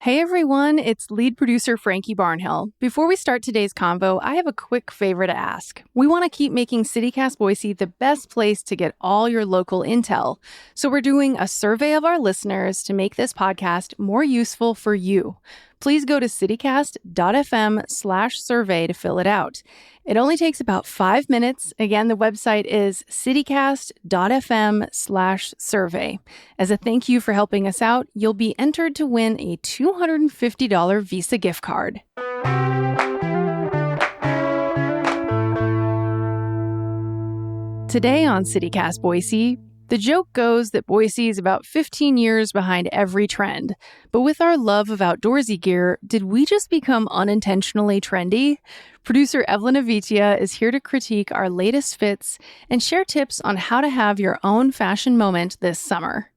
Hey everyone, it's lead producer Frankie Barnhill. Before we start today's convo, I have a quick favor to ask. We want to keep making CityCast Boise the best place to get all your local intel. So we're doing a survey of our listeners to make this podcast more useful for you. Please go to citycast.fm/survey to fill it out. It only takes about 5 minutes. Again, the website is citycast.fm/survey. As a thank you for helping us out, you'll be entered to win a $250 Visa gift card. Today on CityCast Boise, the joke goes that Boise is about 15 years behind every trend. But with our love of outdoorsy gear, did we just become unintentionally trendy? Producer Evelyn Avitia is here to critique our latest fits and share tips on how to have your own fashion moment this summer.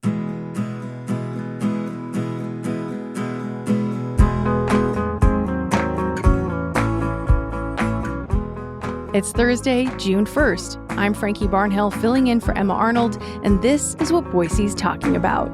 It's Thursday, June 1st. I'm Frankie Barnhill filling in for Emma Arnold, and this is what Boise's talking about.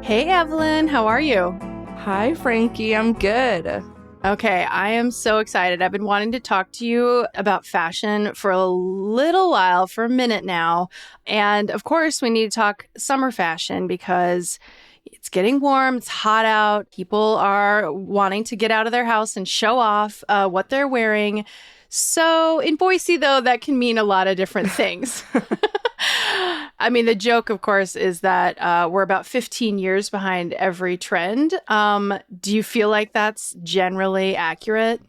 Hey, Evelyn, how are you? Hi, Frankie. I'm good. Okay, I am so excited. I've been wanting to talk to you about fashion for a little while, for a minute now. And of course, we need to talk summer fashion because it's getting warm, it's hot out. People are wanting to get out of their house and show off what they're wearing. So in Boise, though, that can mean a lot of different things. I mean, the joke, of course, is that we're about 15 years behind every trend. Do you feel like that's generally accurate?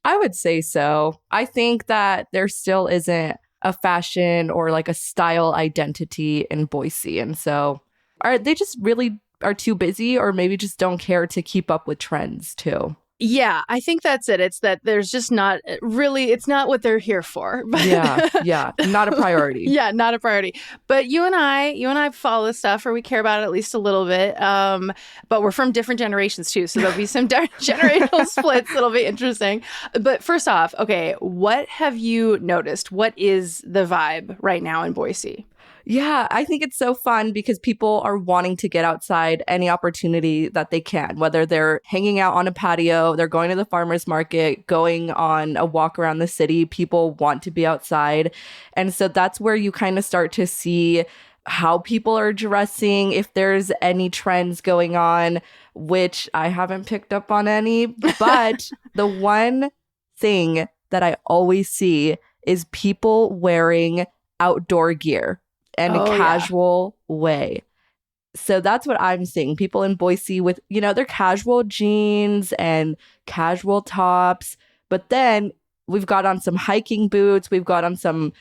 I would say so. I think that there still isn't a fashion or like a style identity in Boise. And so they just really are too busy or maybe just don't care to keep up with trends too. Yeah, I think that's it. It's that there's just not really, it's not what they're here for. Yeah, not a priority. Yeah, not a priority. But you and I follow this stuff, or we care about it at least a little bit. But we're from different generations too, so there'll be some generational splits that'll be interesting. But first off, okay, what have you noticed? What is the vibe right now in Boise? Yeah, I think it's so fun because people are wanting to get outside any opportunity that they can, whether they're hanging out on a patio, they're going to the farmer's market, going on a walk around the city. People want to be outside. And so that's where you kind of start to see how people are dressing, if there's any trends going on, which I haven't picked up on any. But the one thing that I always see is people wearing outdoor gear in a casual way. So that's what I'm seeing. People in Boise with, their casual jeans and casual tops. But then we've got on some hiking boots. We've got on some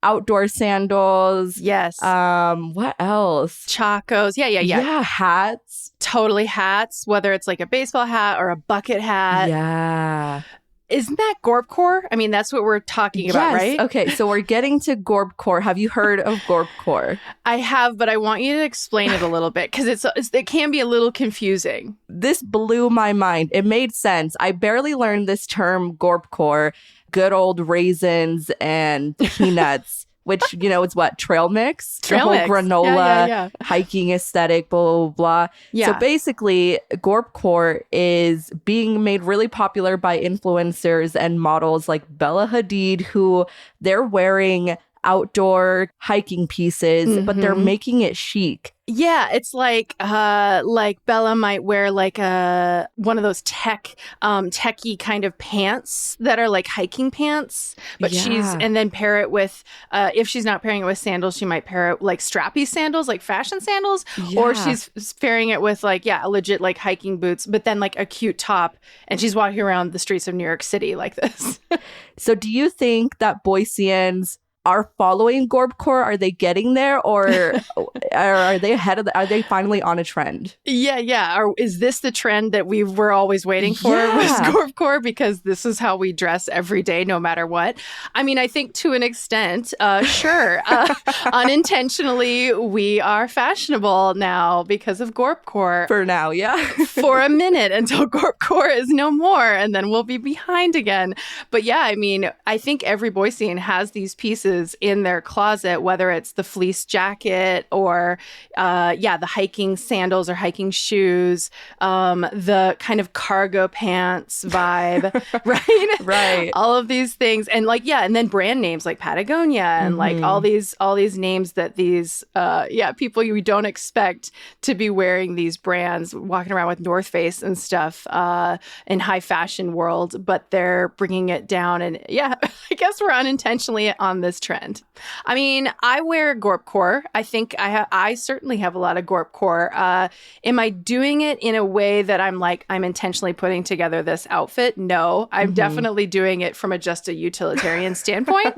outdoor sandals. Yes. What else? Chacos. Yeah. Yeah, hats. Totally hats, whether it's like a baseball hat or a bucket hat. Yeah. Isn't that Gorpcore? I mean, that's what we're talking about, right? Okay, so we're getting to Gorpcore. Have you heard of Gorpcore? I have, but I want you to explain it a little bit because it can be a little confusing. This blew my mind. It made sense. I barely learned this term Gorpcore, good old raisins and peanuts, which, is what? Trail mix? Trail mix. The whole granola, yeah. hiking aesthetic, blah, blah, blah. Yeah. So basically, Gorpcore is being made really popular by influencers and models like Bella Hadid, who they're wearing outdoor hiking pieces, but they're making it chic. Yeah, it's like Bella might wear like one of those techie kind of pants that are like hiking pants, but and then pair it with if she's not pairing it with sandals, she might pair it like strappy sandals, like fashion sandals, or she's pairing it with like legit like hiking boots, but then like a cute top, and she's walking around the streets of New York City like this. So do you think that Boiseans are following Gorpcore? Are they getting there, or are they ahead of are they finally on a trend? Yeah. Or is this the trend that we were always waiting for? Was Gorpcore, because this is how we dress every day, no matter what. I mean, I think to an extent, sure. Unintentionally, we are fashionable now because of Gorpcore. For now, yeah. For a minute until Gorpcore is no more, and then we'll be behind again. But yeah, I mean, I think every Boisean has these pieces in their closet, whether it's the fleece jacket or, the hiking sandals or hiking shoes, the kind of cargo pants vibe, right? Right. All of these things. And and then brand names like Patagonia and like all these names that these, people you don't expect to be wearing these brands, walking around with North Face and stuff in high fashion world, but they're bringing it down. And I guess we're unintentionally on this trend. I mean, I wear Gorpcore. I think I certainly have a lot of Gorpcore. Am I doing it in a way that I'm intentionally putting together this outfit? No, I'm definitely doing it from just a utilitarian standpoint.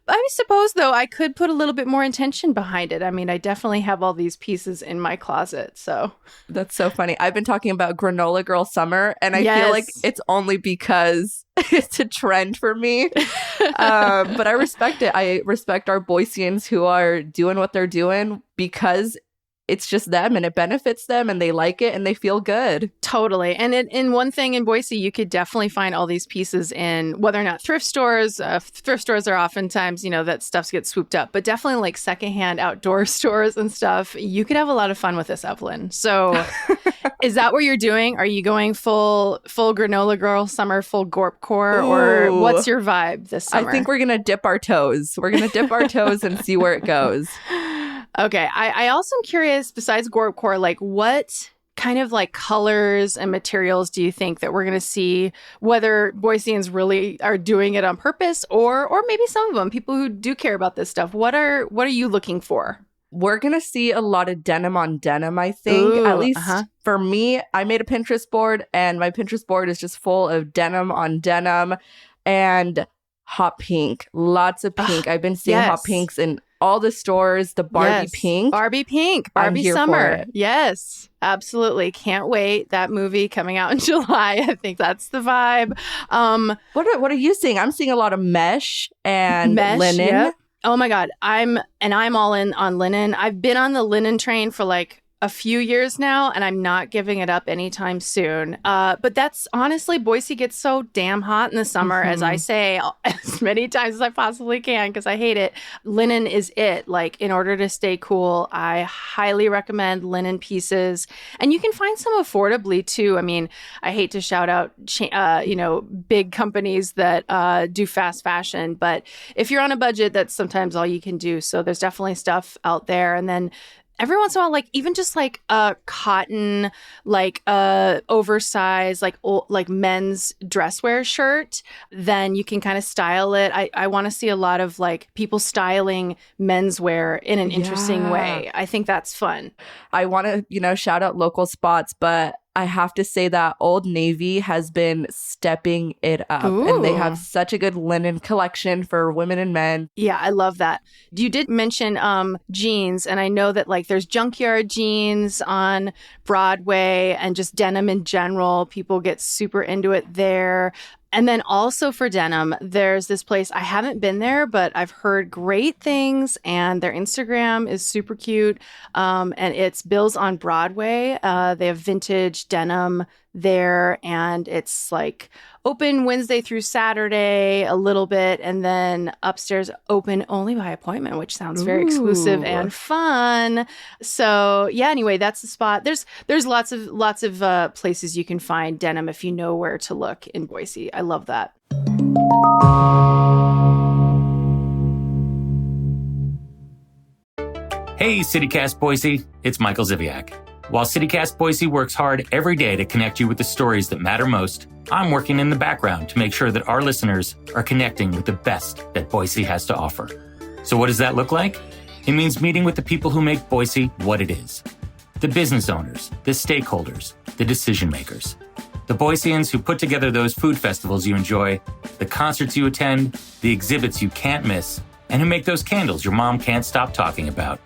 I suppose, though, I could put a little bit more intention behind it. I mean, I definitely have all these pieces in my closet, so. That's so funny. I've been talking about Granola Girl Summer, and I feel like it's only because it's a trend for me. But I respect it. I respect our Boiseans who are doing what they're doing because it's just them and it benefits them and they like it and they feel good. Totally. And in one thing in Boise, you could definitely find all these pieces in whether or not thrift stores. Thrift stores are oftentimes, that stuff gets swooped up, but definitely like secondhand outdoor stores and stuff. You could have a lot of fun with this, Evelyn. So is that what you're doing? Are you going full Granola Girl Summer, full Gorpcore, or what's your vibe this summer? I think we're going to dip our toes. We're going to dip our toes and see where it goes. Okay. I also am curious, besides Gorpcore, like what kind of like colors and materials do you think that we're going to see, whether Boiseans really are doing it on purpose or maybe some of them, people who do care about this stuff. What are you looking for? We're going to see a lot of denim on denim, I think. Ooh, at least for me, I made a Pinterest board and my Pinterest board is just full of denim on denim and hot pink. Lots of pink. I've been seeing hot pinks in all the stores, the Barbie pink. Barbie summer. Yes, absolutely. Can't wait. That movie coming out in July. I think that's the vibe. What are you seeing? I'm seeing a lot of mesh and linen. Yep. Oh my God. I'm all in on linen. I've been on the linen train for like a few years now, and I'm not giving it up anytime soon. But that's honestly, Boise gets so damn hot in the summer, as I say as many times as I possibly can, because I hate it. Linen is it. Like, in order to stay cool, I highly recommend linen pieces. And you can find some affordably too. I mean, I hate to shout out, big companies that do fast fashion, but if you're on a budget, that's sometimes all you can do. So there's definitely stuff out there. And then every once in a while, like even just like a cotton, like oversized, like men's dress wear shirt, then you can kind of style it. I want to see a lot of like people styling menswear in an interesting way. I think that's fun. I want to, shout out local spots, but I have to say that Old Navy has been stepping it up. Ooh. And they have such a good linen collection for women and men. Yeah, I love that. You did mention jeans, and I know that like there's junkyard jeans on Broadway and just denim in general. People get super into it there. And then also for denim, there's this place. I haven't been there, but I've heard great things, and their Instagram is super cute. And it's Bill's on Broadway. They have vintage denim there, and it's like open Wednesday through Saturday a little bit, and then upstairs open only by appointment, which sounds very exclusive and fun. So yeah, anyway, that's the spot. There's lots of places you can find denim if you know where to look in Boise. I love that. Hey, CityCast Boise, it's Michael Ziviak. While CityCast Boise works hard every day to connect you with the stories that matter most, I'm working in the background to make sure that our listeners are connecting with the best that Boise has to offer. So what does that look like? It means meeting with the people who make Boise what it is. The business owners, the stakeholders, the decision makers. The Boiseans who put together those food festivals you enjoy, the concerts you attend, the exhibits you can't miss, and who make those candles your mom can't stop talking about.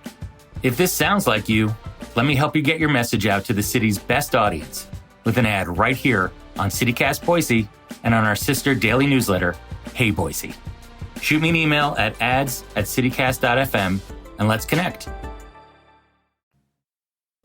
If this sounds like you, let me help you get your message out to the city's best audience with an ad right here on CityCast Boise and on our sister daily newsletter, Hey Boise. Shoot me an email at ads@citycast.fm and let's connect.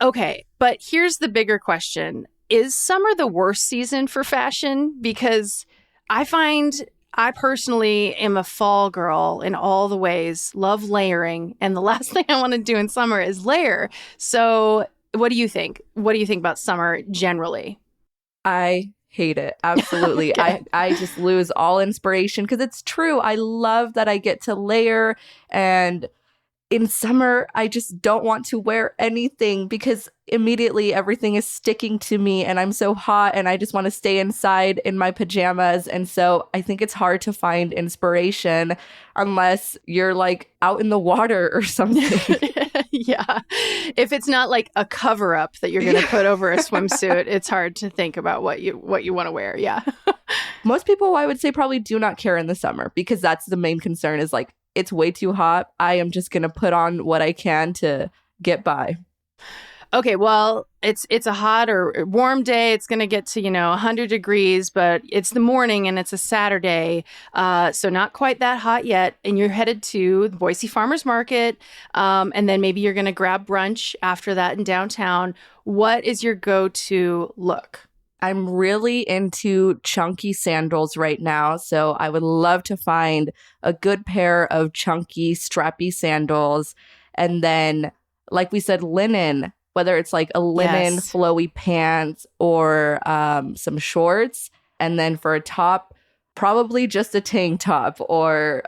Okay, but here's the bigger question. Is summer the worst season for fashion? Because I find I personally am a fall girl in all the ways, love layering, and the last thing I want to do in summer is layer. So what do you think? What do you think about summer generally? I hate it. Absolutely. Okay. I just lose all inspiration because it's true. I love that I get to layer, and in summer, I just don't want to wear anything because immediately everything is sticking to me and I'm so hot and I just want to stay inside in my pajamas. And so I think it's hard to find inspiration unless you're like out in the water or something. Yeah. If it's not like a cover up that you're going to put over a swimsuit, it's hard to think about what you want to wear. Yeah. Most people, I would say, probably do not care in the summer because that's the main concern is like, it's way too hot. I am just going to put on what I can to get by. Okay, well, it's a hot or warm day. It's going to get to, 100 degrees, but it's the morning and it's a Saturday. So not quite that hot yet. And you're headed to the Boise Farmers Market. And then maybe you're going to grab brunch after that in downtown. What is your go-to look? I'm really into chunky sandals right now, so I would love to find a good pair of chunky, strappy sandals. And then, like we said, linen, whether it's like a linen Yes. flowy pants or some shorts. And then for a top, probably just a tank top or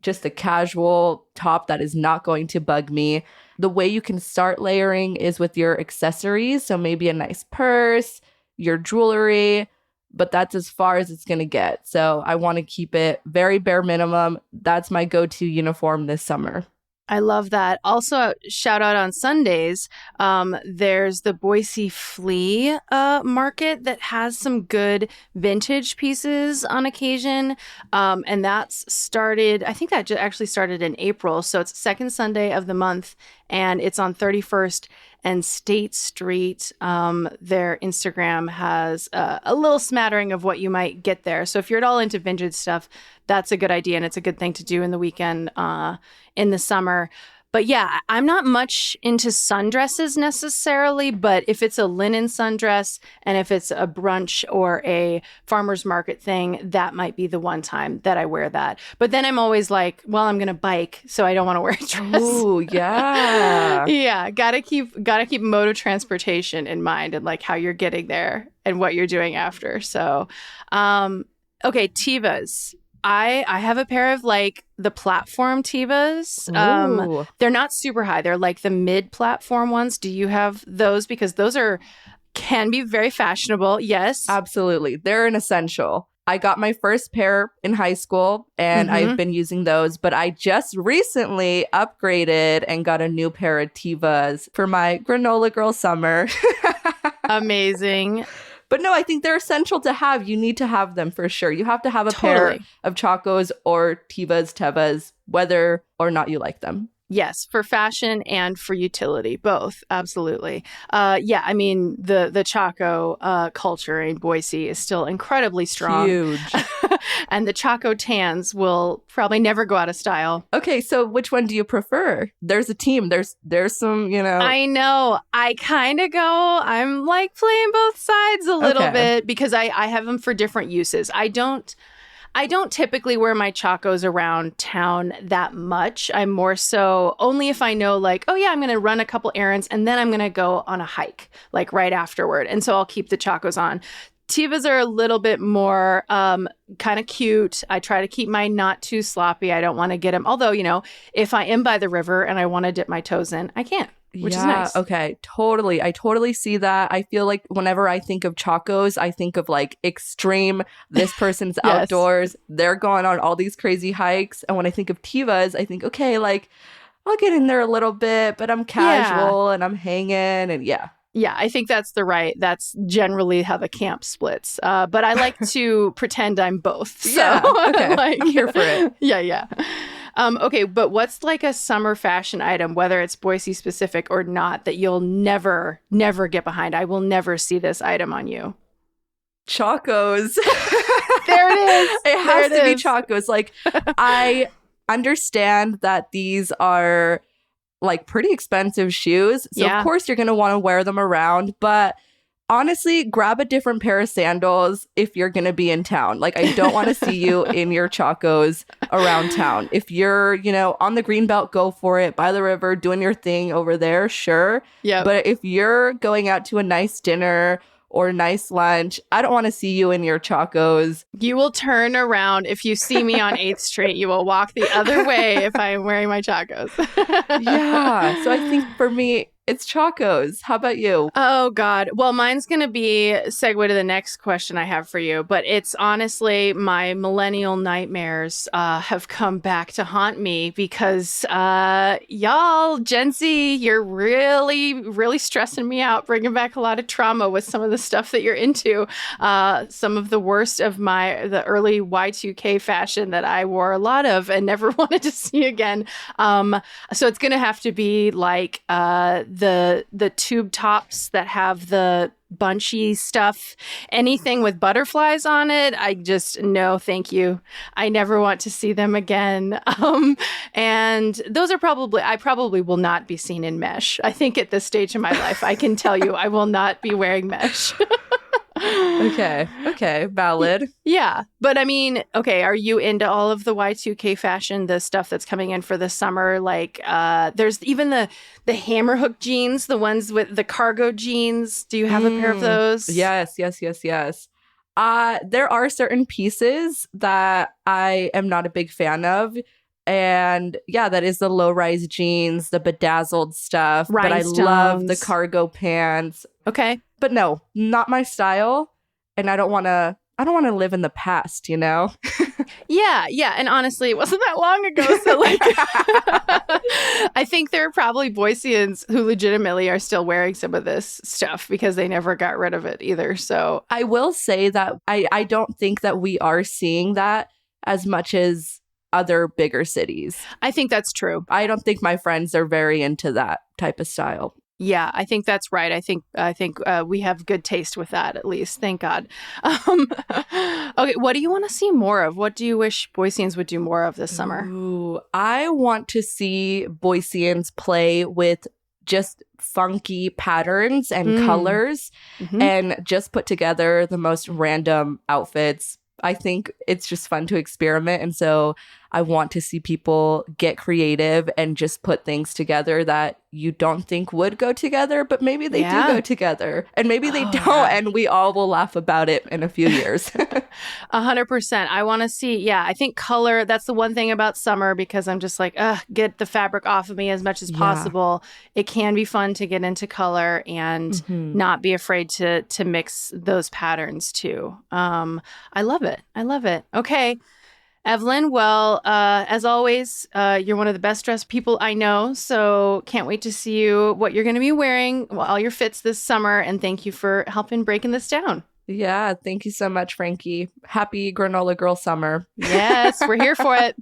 just a casual top that is not going to bug me. The way you can start layering is with your accessories, so maybe a nice purse, your jewelry, but that's as far as it's going to get. So I want to keep it very bare minimum. That's my go-to uniform this summer. I love that. Also, shout out on Sundays. There's the Boise Flea market that has some good vintage pieces on occasion. And that's started, I think that actually started in April. So it's second Sunday of the month and it's on 31st and State Street. Their Instagram has a little smattering of what you might get there. So if you're at all into vintage stuff, that's a good idea. And it's a good thing to do in the weekend in the summer. But yeah, I'm not much into sundresses necessarily, but if it's a linen sundress and if it's a brunch or a farmer's market thing, that might be the one time that I wear that. But then I'm always like, well, I'm going to bike, so I don't want to wear a dress. Ooh, yeah. Yeah, gotta keep mode of transportation in mind and like how you're getting there and what you're doing after. So, okay, Tevas. I have a pair of like the platform Tevas. Ooh. They're not super high. They're like the mid-platform ones. Do you have those? Because those can be very fashionable. Yes. Absolutely. They're an essential. I got my first pair in high school and I've been using those, but I just recently upgraded and got a new pair of Tevas for my granola girl summer. Amazing. But no, I think they're essential to have. You need to have them for sure. You have to have a pair of Chacos or Tevas, whether or not you like them. Yes, for fashion and for utility, both. Absolutely. Yeah, I mean, the Chaco culture in Boise is still incredibly strong. Huge. And the Chaco tans will probably never go out of style. Okay, so which one do you prefer? There's a team. There's some, I know. I kind of I'm like playing both sides a little bit because I have them for different uses. I don't typically wear my Chacos around town that much. I'm more so only if I know like, oh yeah, I'm going to run a couple errands and then I'm going to go on a hike like right afterward. And so I'll keep the Chacos on. Tevas are a little bit more kind of cute. I try to keep mine not too sloppy. I don't want to get them. Although, if I am by the river and I want to dip my toes in, I can. Which is nice. Okay, totally. I totally see that. I feel like whenever I think of Chacos, I think of like extreme, this person's Yes. outdoors, they're going on all these crazy hikes. And when I think of Tevas, I think, okay, like I'll get in there a little bit, but I'm casual and I'm hanging and yeah. Yeah, I think that's that's generally how the camp splits. But I like to pretend I'm both. So Yeah, okay. I'm here for it. Yeah. Okay, but what's like a summer fashion item, whether it's Boise specific or not, that you'll never get behind? I will never see this item on you. Chacos. There it is. It has to be Chacos. Like, I understand that these are like pretty expensive shoes. So Yeah. of course you're going to want to wear them around, but honestly, grab a different pair of sandals if you're going to be in town. Like, I don't want to see you in your Chacos around town. If you're, on the Greenbelt, go for it. By the river, doing your thing over there, sure. Yeah. But if you're going out to a nice dinner or a nice lunch, I don't want to see you in your Chacos. You will turn around. If you see me on 8th Street, you will walk the other way if I am wearing my Chacos. Yeah. So I think for me, it's Chacos. How about you? Oh, God. Well, mine's going to be segue to the next question I have for you. But it's honestly my millennial nightmares have come back to haunt me because y'all, Gen Z, you're really, really stressing me out, bringing back a lot of trauma with some of the stuff that you're into. Some of the worst of the early Y2K fashion that I wore a lot of and never wanted to see again. So it's going to have to be like the tube tops that have the bunchy stuff, anything with butterflies on it. I just, no, thank you. I never want to see them again. And those are I probably will not be seen in mesh. I think at this stage of my life, I can tell you I will not be wearing mesh. Okay, valid. Yeah, but I mean, okay, are you into all of the Y2K fashion, the stuff that's coming in for the summer? Like, there's even the hammer hook jeans, the ones with the cargo jeans. Do you have a pair of those? Yes. There are certain pieces that I am not a big fan of. And yeah, that is the low-rise jeans, the bedazzled stuff. Rhinestones. But I love the cargo pants. Okay. But no, not my style. And I don't want to live in the past, Yeah. And honestly, it wasn't that long ago. So like, I think there are probably Boiseans who legitimately are still wearing some of this stuff because they never got rid of it either. So I will say that I don't think that we are seeing that as much as other bigger cities. I think that's true. I don't think my friends are very into that type of style. Yeah, I think that's right. I think we have good taste with that, at least. Thank God. Okay, what do you want to see more of? What do you wish Boiseans would do more of this summer? Ooh, I want to see Boiseans play with just funky patterns and colors and just put together the most random outfits. I think it's just fun to experiment. And so I want to see people get creative and just put things together that you don't think would go together, but maybe they do go together. And maybe they don't, and we all will laugh about it in a few years. 100%. I want to see, I think color, that's the one thing about summer, because I'm just like, get the fabric off of me as much as possible. It can be fun to get into color and not be afraid to mix those patterns too. I love it. Okay. Evelyn, well, as always, you're one of the best dressed people I know, so can't wait to see what you're going to be wearing, all your fits this summer, and thank you for helping breaking this down. Yeah, thank you so much, Frankie. Happy Granola Girl Summer. Yes, we're here for it.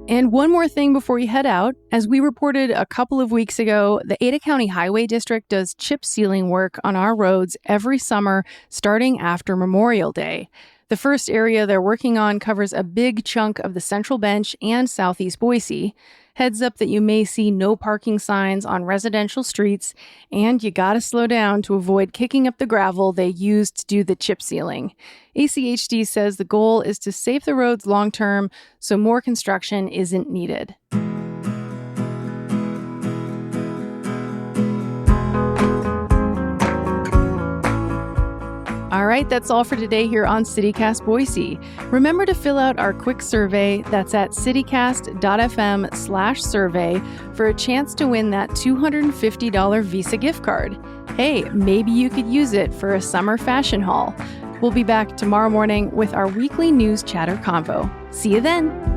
And one more thing before you head out. As we reported a couple of weeks ago, the Ada County Highway District does chip sealing work on our roads every summer, starting after Memorial Day. The first area they're working on covers a big chunk of the Central Bench and Southeast Boise. Heads up that you may see no parking signs on residential streets, and you gotta slow down to avoid kicking up the gravel they use to do the chip sealing. ACHD says the goal is to save the roads long term, so more construction isn't needed. All right, that's all for today here on CityCast Boise. Remember to fill out our quick survey that's at citycast.fm/survey for a chance to win that $250 Visa gift card. Hey, maybe you could use it for a summer fashion haul. We'll be back tomorrow morning with our weekly news chatter convo. See you then.